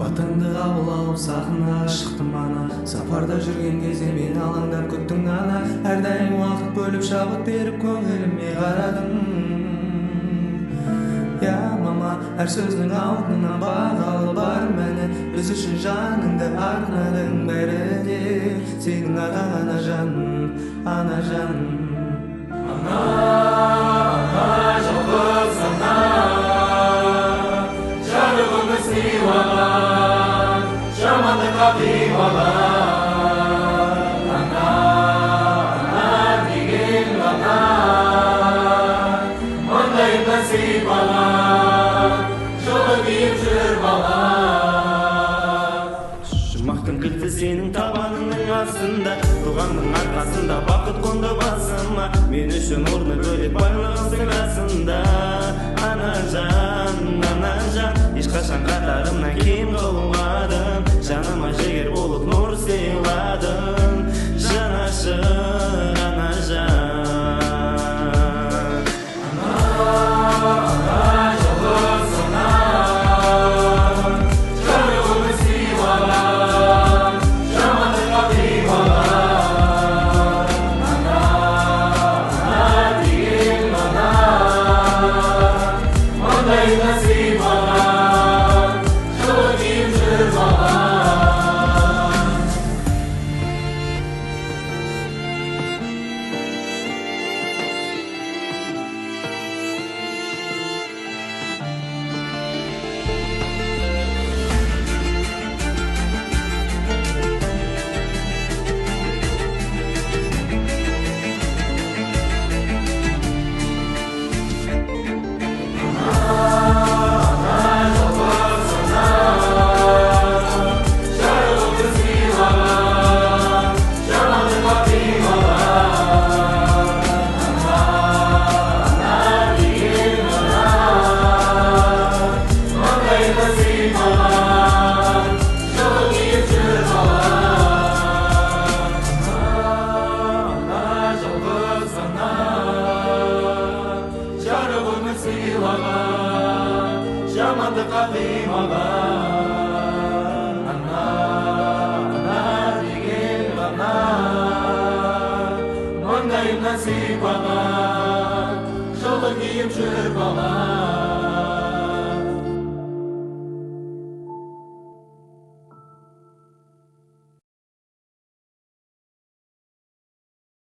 батаңды қабыл алып сахнаға шықтым ана. Сапарда жүрген кезде мен алаңдап күттің ана. Әрдайым уақыт бөліп шабыт беріп көңіліме қарадың. Я мама, әр сөздің алдынан бағалы бар мәні. Біз үшін жаныңды арнадың бәріне. Сенің аға ана жаным, ана жаным. Ана, жалғыз ана, жарығымды сыйлаған, жамандыққа қимаған. Ана, деген ана, маңдайымда сипаған, жылы киіп жүр бала. Жұмақтың кілті сенің табаныңның астында, туғанның арқасында бақыт қонды басыма. Мен үшін орны бөлек байлығымсың расында. Ана жан, ешқашан қатарымнан кем қылмадың. Жаныма жігер болып нұр сыйладың. Жанашыр ана жан. Ана, жалғыз ана, жарығымды сыйлаған, жамандыққа қимаған. Ана, деген ана, маңдайына сыймаған, жылы киіп жүр бала. Жамандыққа қимаған. Ана, деген ана, маңдайымнан сипаған.